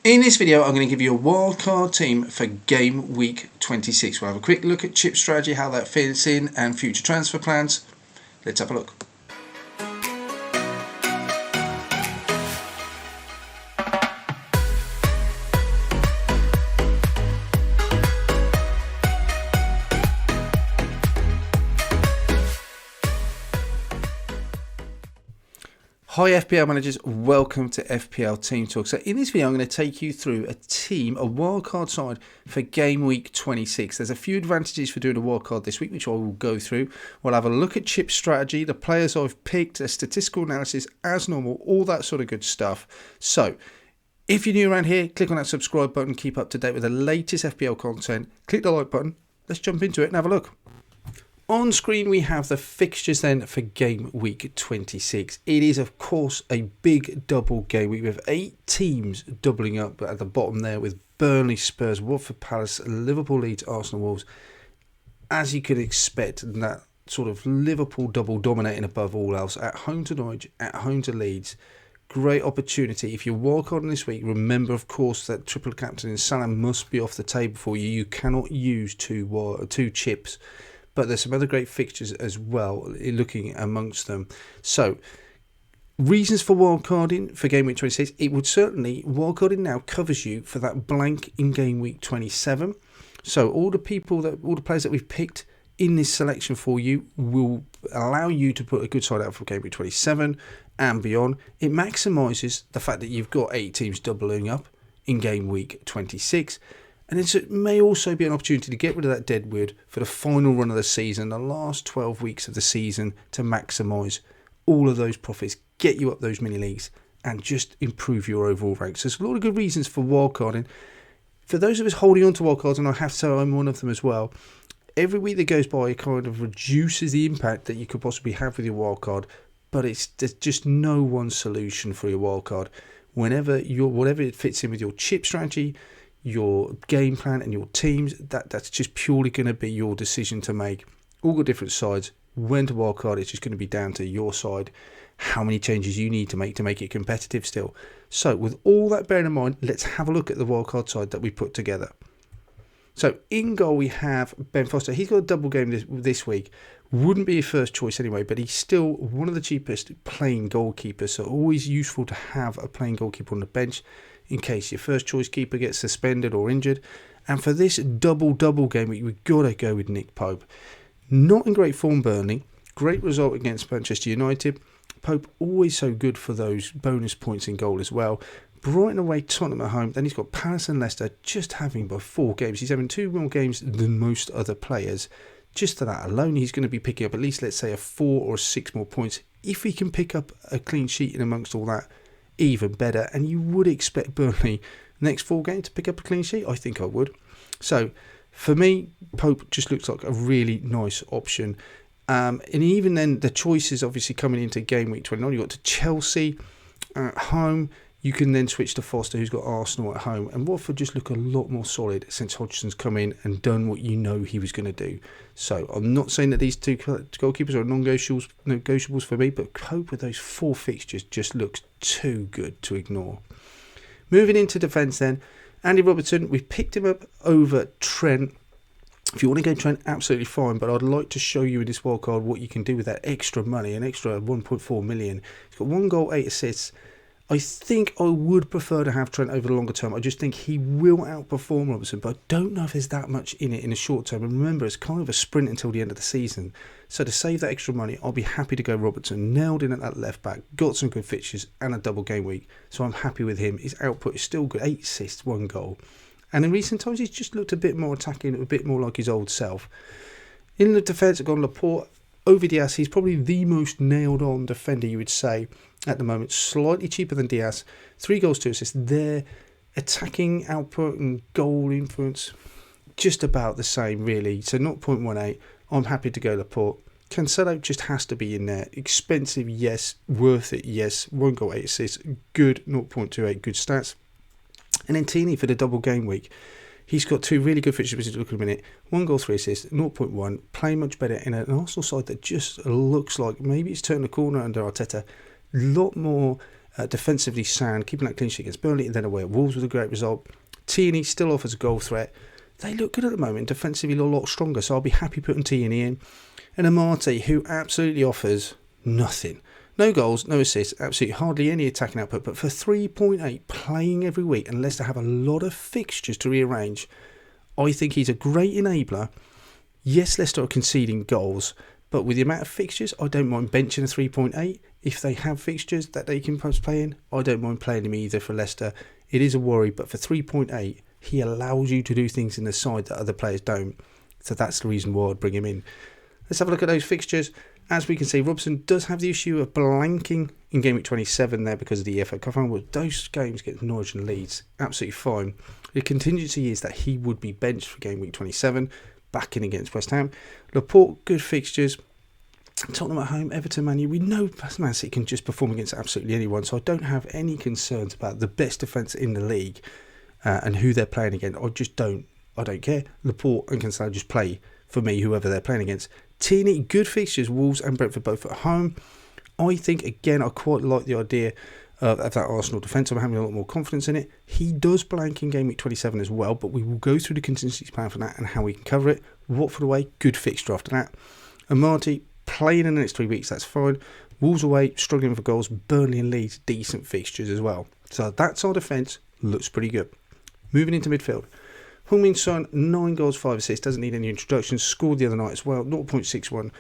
In this video, I'm going to give you a wildcard team for game week 26. We'll have a quick look at chip strategy, how that fits in, and future transfer plans. Let's have a look. Hi FPL managers, welcome to FPL Team Talk. So in this video I'm going to take you through a wildcard side for game week 26. There's a few advantages for doing a wildcard this week which I will go through. We'll have a look at chip strategy, the players I've picked, a statistical analysis as normal, all that sort of good stuff. So if you're new around here, click on that subscribe button, keep up to date with the latest FPL content, click the like button, let's jump into it and have a look. On screen we have the fixtures then for game week 26. It is of course a big double game week with 8 teams doubling up at the bottom there with Burnley, Spurs, Watford, Palace, Liverpool, Leeds, Arsenal, Wolves. As you could expect, that sort of Liverpool double dominating above all else, at home to Norwich, at home to Leeds. Great opportunity. If you're wildcarding this week, remember of course that triple captain in Salah must be off the table for you. You cannot use two chips. But there's some other great fixtures as well, looking amongst them. So, reasons for wildcarding for game week 26. It would certainly, wildcarding now covers you for that blank in game week 27. So, all the players that we've picked in this selection for you will allow you to put a good side out for game week 27 and beyond. It maximises the fact that you've got 8 teams doubling up in game week 26. And it may also be an opportunity to get rid of that deadwood for the final run of the season, the last 12 weeks of the season, to maximise all of those profits, get you up those mini leagues, and just improve your overall ranks. So there's a lot of good reasons for wildcarding. For those of us holding on to wildcards, and I have to say I'm one of them as well, every week that goes by it kind of reduces the impact that you could possibly have with your wildcard, but there's just no one solution for your wildcard. Whatever it fits in with your chip strategy, your game plan and your teams, that's just purely going to be your decision to make. All got different sides. When to wildcard, it's just going to be down to your side, how many changes you need to make it competitive still. So with all that bearing in mind, let's have a look at the wildcard side that we put together. So in goal we have Ben Foster. He's got a double game this week. Wouldn't be your first choice anyway, but he's still one of the cheapest playing goalkeepers, so always useful to have a playing goalkeeper on the bench in case your first choice keeper gets suspended or injured. And for this double game week, we've got to go with Nick Pope. Not in great form, Burnley. Great result against Manchester United. Pope always so good for those bonus points in goal as well. Brighton away, Tottenham at home. Then he's got Palace and Leicester just having by 4 games. He's having 2 more games than most other players. Just for that alone, he's going to be picking up at least, let's say, a 4 or 6 more points. If he can pick up a clean sheet in amongst all that, even better. And you would expect Burnley next 4 games to pick up a clean sheet. I think I would. So for me, Pope just looks like a really nice option. And even then, the choices obviously coming into game week 29. You've got to Chelsea at home. You can then switch to Foster, who's got Arsenal at home. And Watford just look a lot more solid since Hodgson's come in and done what you know he was going to do. So I'm not saying that these 2 goalkeepers are non-negotiables for me, but Pope with those 4 fixtures just looks too good to ignore. Moving into defence then, Andy Robertson, we picked him up over Trent. If you want to go Trent, absolutely fine, but I'd like to show you in this wildcard what you can do with that extra money, an extra 1.4 million. He's got 1 goal, 8 assists. I think I would prefer to have Trent over the longer term. I just think he will outperform Robertson, but I don't know if there's that much in it in the short term. And remember, it's kind of a sprint until the end of the season. So to save that extra money, I'll be happy to go Robertson. Nailed in at that left back, got some good fixtures and a double game week. So I'm happy with him. His output is still good, 8 assists, 1 goal. And in recent times, he's just looked a bit more attacking, a bit more like his old self. In the defence, I've gone Laporte. Over Diaz, he's probably the most nailed on defender you would say at the moment. Slightly cheaper than Diaz. 3 goals, 2 assists. Their attacking output and goal influence, just about the same really. So 0.18. I'm happy to go Laporte. Cancelo just has to be in there. Expensive, yes. Worth it, yes. 1 goal, 8 assists. Good, 0.28. Good stats. And then Tini for the double game week. He's got 2 really good fixtures, which look at a minute. 1 goal, 3 assists, 0.1. Playing much better in an Arsenal side that just looks like maybe it's turned the corner under Arteta. A lot more Defensively sound, keeping that clean sheet against Burnley and then away at Wolves with a great result. Tierney still offers a goal threat. They look good at the moment, defensively a lot stronger, so I'll be happy putting Tierney in. And Amati, who absolutely offers nothing. No goals, no assists, absolutely hardly any attacking output, but for 3.8 playing every week, and Leicester have a lot of fixtures to rearrange, I think he's a great enabler. Yes, Leicester are conceding goals, but with the amount of fixtures, I don't mind benching a 3.8. If they have fixtures that they can perhaps play in, I don't mind playing him either for Leicester. It is a worry, but for 3.8, he allows you to do things in the side that other players don't. So that's the reason why I'd bring him in. Let's have a look at those fixtures. As we can see, Robson does have the issue of blanking in game week 27 there because of the FA Cup final. Those games get Norwich and Leeds absolutely fine. The contingency is that he would be benched for game week 27, back in against West Ham. Laporte, good fixtures. Tottenham at home, Everton, Man U. We know Man City can just perform against absolutely anyone, so I don't have any concerns about the best defence in the league and who they're playing against. I don't care. Laporte and Cancelo just play for me, whoever they're playing against. Tierney, good fixtures, Wolves and Brentford both at home. I think, again, I quite like the idea of that Arsenal defence. I'm having a lot more confidence in it. He does blank in game week 27 as well, but we will go through the contingency plan for that and how we can cover it. Watford away, good fixture after that. Amati, playing in the next 3 weeks, that's fine. Wolves away, struggling for goals. Burnley and Leeds, decent fixtures as well. So that's our defence, looks pretty good. Moving into midfield. Heung-min Son, 9 goals, 5 assists, doesn't need any introductions, scored the other night as well, 0.61.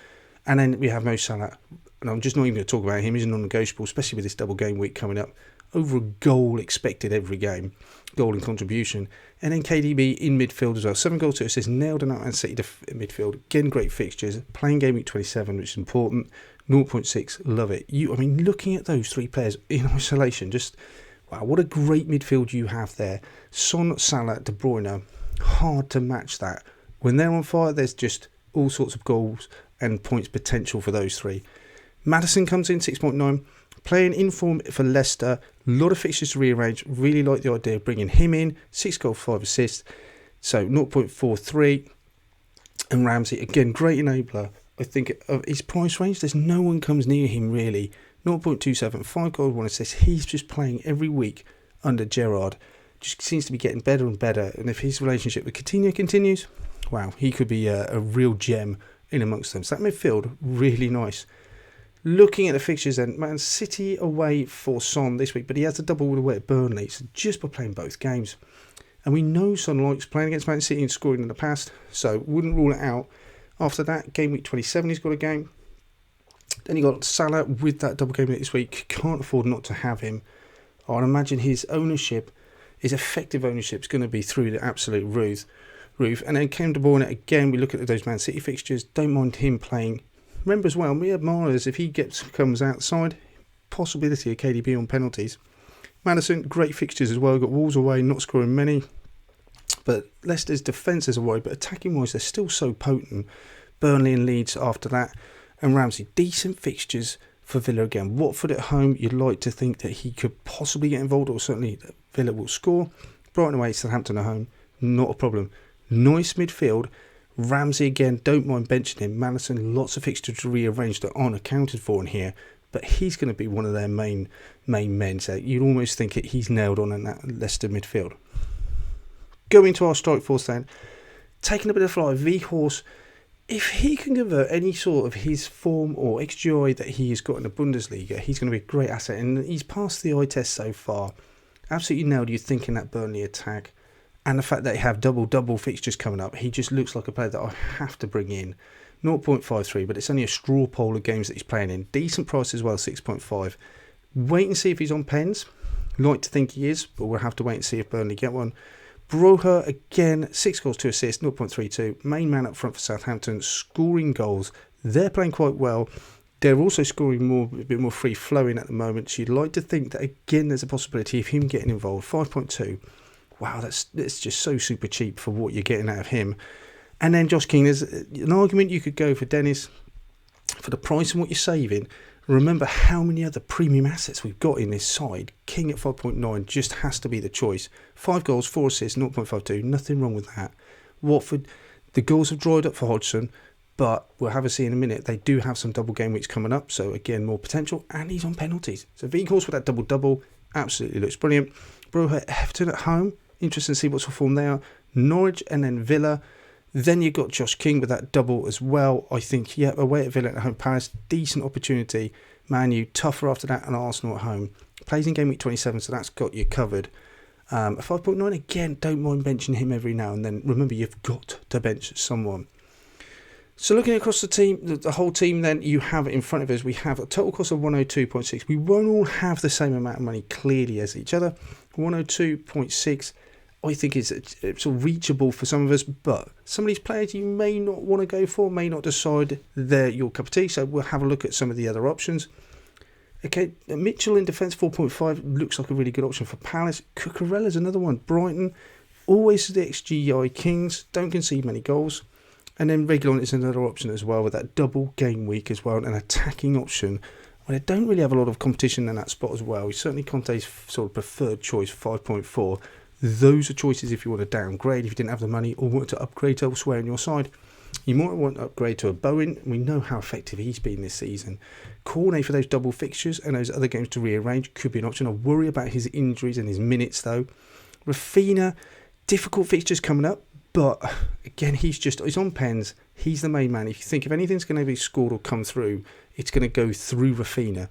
And then we have Mo Salah, and I'm just not even going to talk about him, he's non-negotiable, especially with this double game week coming up. Over a goal expected every game, goal in contribution. And then KDB in midfield as well, 7 goals, 2 assists, nailed an out and City midfield. Again, great fixtures, playing game week 27, which is important, 0.6, love it. Looking at those 3 players in isolation, just, wow, what a great midfield you have there. Son, Salah, De Bruyne, hard to match that. When they're on fire, there's just all sorts of goals and points potential for those 3. Maddison comes in 6.9, playing in form for Leicester, a lot of fixtures to rearrange, really like the idea of bringing him in, 6 goals, 5 assists, so 0.43. And Ramsey, again, great enabler. I think of his price range, there's no one comes near him really. 0.27, 5 goals, 1 assist. He's just playing every week under Gerrard. Just seems to be getting better and better. And if his relationship with Coutinho continues, wow, he could be a real gem in amongst them. So that midfield, really nice. Looking at the fixtures then, Man City away for Son this week, but he has a double away at Burnley, so just by playing both games. And we know Son likes playing against Man City and scoring in the past, so wouldn't rule it out. After that, game week 27, he's got a game. Then you got Salah with that double game this week. Can't afford not to have him. I'd imagine his ownership, his effective ownership, is going to be through the absolute roof. And then Kevin De Bruyne, again, we look at those Man City fixtures. Don't mind him playing. Remember as well, we have Mahrez, if he comes outside, possibility of KDB on penalties. Maddison, great fixtures as well. Got Wolves away, not scoring many. But Leicester's defence is a worry, but attacking-wise, they're still so potent. Burnley and Leeds after that. And Ramsey, decent fixtures for Villa again. Watford at home, you'd like to think that he could possibly get involved, or certainly Villa will score. Brighton away, Southampton at home, not a problem. Nice midfield. Ramsey again, don't mind benching him. Maddison, lots of fixtures to rearrange that aren't accounted for in here, but he's going to be one of their main men. So you'd almost think he's nailed on in that Leicester midfield. Going to our strike force then, taking a bit of fly, V-Horse. If he can convert any sort of his form or XGI that he has got in the Bundesliga, he's going to be a great asset. And he's passed the eye test so far. Absolutely nailed you thinking that Burnley attack. And the fact that they have double fixtures coming up, he just looks like a player that I have to bring in. 0.53, but it's only a straw poll of games that he's playing in. Decent price as well, 6.5. Wait and see if he's on pens. Like to think he is, but we'll have to wait and see if Burnley get one. Broha, again, 6 goals, 2 assists, 0.32. Main man up front for Southampton, scoring goals. They're playing quite well. They're also scoring a bit more free-flowing at the moment. So you'd like to think that, again, there's a possibility of him getting involved. 5.2. Wow, that's just so super cheap for what you're getting out of him. And then Josh King, there's an argument you could go for Dennis for the price and what you're saving. Remember how many other premium assets we've got in this side. King at 5.9 just has to be the choice. 5 goals, 4 assists, 0.52. Nothing wrong with that. Watford, the goals have dried up for Hodgson. But we'll have a see in a minute. They do have some double game weeks coming up. So again, more potential. And he's on penalties. So V-Course with that double-double absolutely looks brilliant. Bro, Everton at home. Interesting to see what's for form they are. Norwich and then Villa. Then you've got Josh King with that double as well. I think, yeah, away at Villa at home. Palace, decent opportunity. Man U, tougher after that, and Arsenal at home. Plays in game week 27, so that's got you covered. A 5.9, again, don't mind benching him every now and then. Remember, you've got to bench someone. So looking across the team, the whole team then you have in front of us, we have a total cost of 102.6. We won't all have the same amount of money clearly as each other. 102.6, I think it's reachable for some of us, but some of these players you may not want to go for, may not decide they're your cup of tea. So we'll have a look at some of the other options. Okay, Mitchell in defence 4.5 looks like a really good option for Palace. Cucurella's another one. Brighton, always the XGI Kings, don't concede many goals. And then Reguilon is another option as well with that double game week as well, an attacking option. Well, they don't really have a lot of competition in that spot as well. He's certainly Conte's sort of preferred choice, 5.4. Those are choices if you want to downgrade, if you didn't have the money or want to upgrade elsewhere on your side. You might want to upgrade to a Bowen. We know how effective he's been this season. Cornet for those double fixtures and those other games to rearrange could be an option. I worry about his injuries and his minutes though. Rafinha, difficult fixtures coming up. But again, he's on pens. He's the main man. If you think if anything's going to be scored or come through, it's going to go through Rafinha.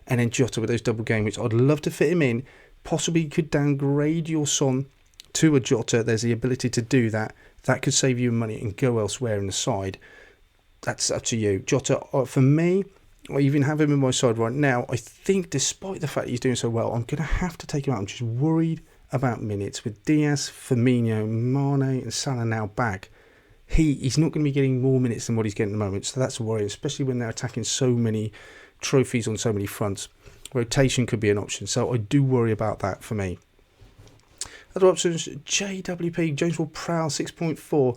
And then Jota with those double game weeks. I'd love to fit him in. Possibly you could downgrade your Son to a Jota. There's the ability to do that. That could save you money and go elsewhere in the side. That's up to you. Jota, for me, I even have him in my side right now. I think despite the fact he's doing so well, I'm going to have to take him out. I'm just worried about minutes with Diaz, Firmino, Mane and Salah now back. He's not going to be getting more minutes than what he's getting at the moment, so that's a worry, especially when they're attacking so many trophies on so many fronts. Rotation could be an option, so I do worry about that for me. Other options, JWP, James Ward-Prowse 6.4,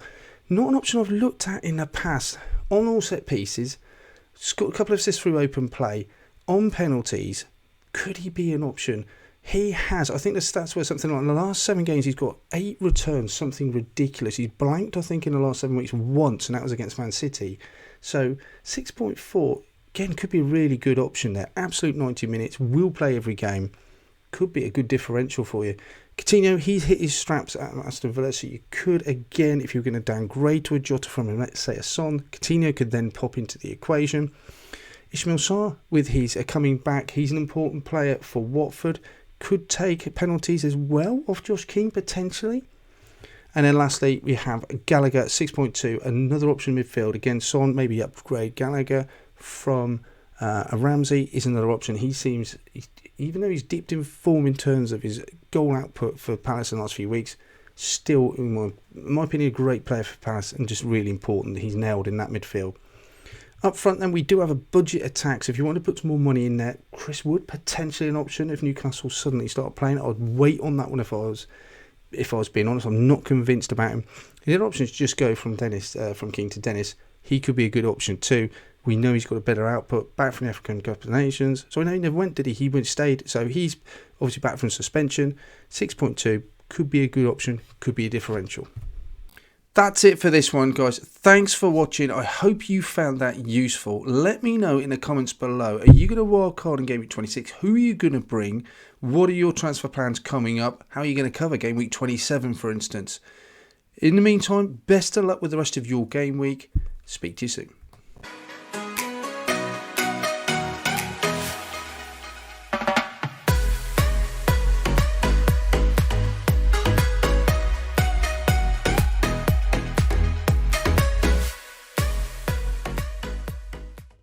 not an option I've looked at in the past. On all set pieces, got a couple of assists through open play, on penalties, could he be an option? He has, I think the stats were something like in the last 7 games, he's got 8 returns, something ridiculous. He's blanked, I think, in the last 7 weeks once, and that was against Man City. So 6.4, again, could be a really good option there. Absolute 90 minutes, will play every game. Could be a good differential for you. Coutinho, he's hit his straps at Aston Villa, so you could, again, if you're going to downgrade to a Jota from, let's say, a Son, Coutinho could then pop into the equation. Ismail Sarr, with his coming back, he's an important player for Watford. Could take penalties as well off Josh King potentially. And then lastly, we have Gallagher 6.2, another option midfield. Again, Son, maybe upgrade Gallagher from a Ramsey is another option. He seems, even though he's dipped in form in terms of his goal output for Palace in the last few weeks, still, in my opinion, a great player for Palace and just really important. He's nailed in that midfield. Up front then, we do have a budget attack, so if you want to put some more money in there, Chris Wood, potentially an option if Newcastle suddenly start playing. I'd wait on that one if I was being honest. I'm not convinced about him. The other option is just go from King to Dennis. He could be a good option too. We know he's got a better output, back from the African Cup of Nations. So I know he never went, did he? He stayed, so he's obviously back from suspension. 6.2, could be a good option, could be a differential. That's it for this one, guys. Thanks for watching. I hope you found that useful. Let me know in the comments below. Are you going to wildcard in Game Week 26? Who are you going to bring? What are your transfer plans coming up? How are you going to cover Game Week 27, for instance? In the meantime, best of luck with the rest of your game week. Speak to you soon.